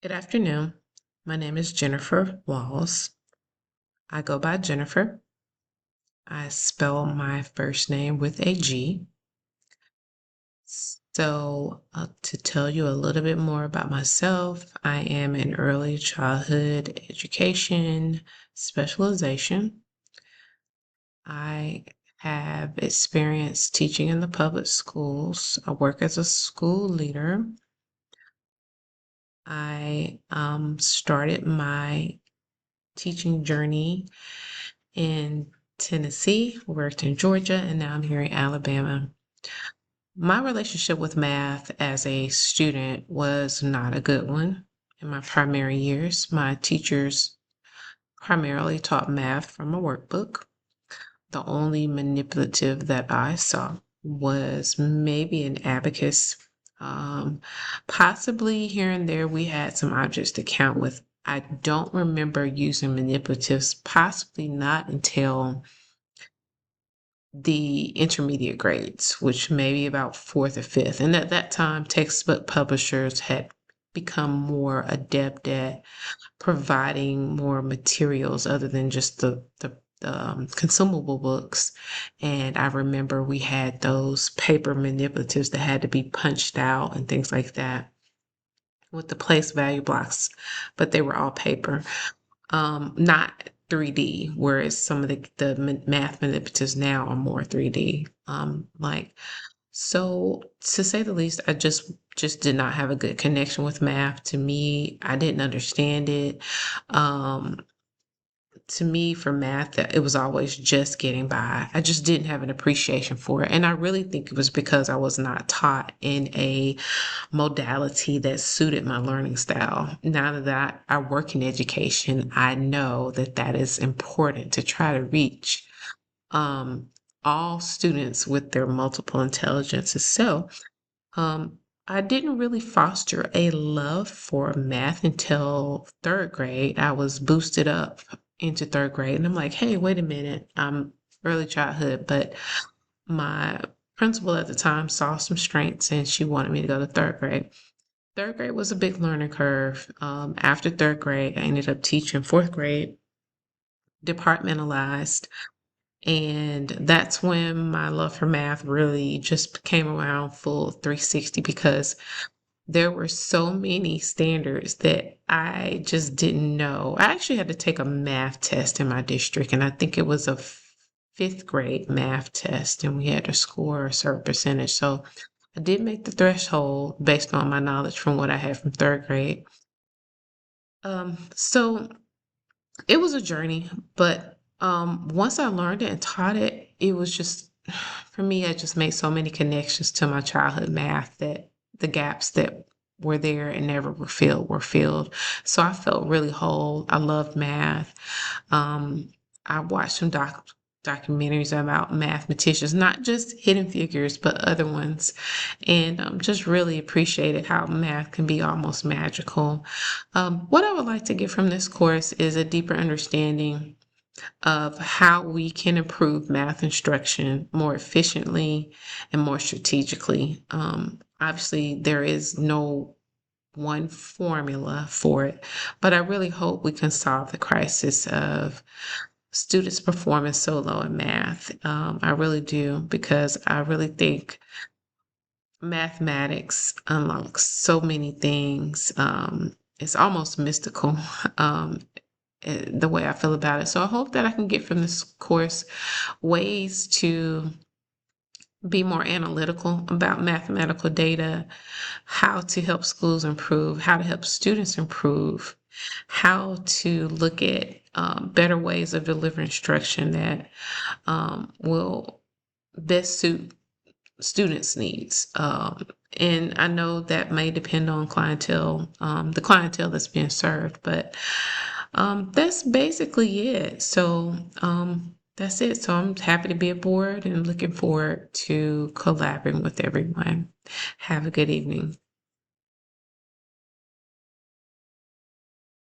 Good afternoon. My name is Jennifer Walls. I go by Jennifer. I spell my first name with a G. To tell you a little bit more about myself, I am in early childhood education specialization. I have experience teaching in the public schools. I work as a school leader. I started my teaching journey in Tennessee, worked in Georgia, and now I'm here in Alabama. My relationship with math as a student was not a good one. In my primary years, my teachers primarily taught math from a workbook. The only manipulative that I saw was maybe an abacus. Possibly here and there we had some objects to count with. I don't remember using manipulatives, possibly not until the intermediate grades, which may be about fourth or fifth. And at that time, textbook publishers had become more adept at providing more materials other than just the consumable books. And I remember we had those paper manipulatives that had to be punched out and things like that with the place value blocks, but they were all paper, not 3D, whereas some of the math manipulatives now are more 3D. So to say the least, I just did not have a good connection with math. To me, I didn't understand it. Um, to me, for math, that it was always just getting by. I just didn't have an appreciation for it. And I really think it was because I was not taught in a modality that suited my learning style. Now that I work in education, I know that that is important to try to reach um, all students with their multiple intelligences. Um, I didn't really foster a love for math until third grade. I was boosted up into third grade, and I'm like, hey, wait a minute, I'm early childhood, but my principal at the time saw some strengths and she wanted me to go to third grade. Third grade was a big learning curve. After third grade, I ended up teaching fourth grade, departmentalized. And that's when my love for math really just came around full 360 because there were so many standards that I just didn't know. I actually had to take a math test in my district, and I think it was a fifth grade math test, and we had to score a certain percentage. So I did make the threshold based on my knowledge from what I had from third grade. So it was a journey, but once I learned it and taught it, it was just for me, I just made so many connections to my childhood math that the gaps that were there and never were filled were filled. So I felt really whole. I loved math. Um, I watched some documentaries about mathematicians, not just Hidden Figures, but other ones, and just really appreciated how math can be almost magical. What I would like to get from this course is a deeper understanding of how we can improve math instruction more efficiently and more strategically. Obviously, there is no one formula for it, but I really hope we can solve the crisis of students performing so low in math. I really do, because I really think mathematics unlocks so many things. It's almost mystical. Um, the way I feel about it. So I hope that I can get from this course ways to be more analytical about mathematical data, how to help schools improve, how to help students improve, how to look at better ways of delivering instruction that will best suit students' needs. And I know that may depend on clientele, the clientele that's being served, but that's basically it. So that's it. So I'm happy to be aboard and looking forward to collaborating with everyone. Have a good evening.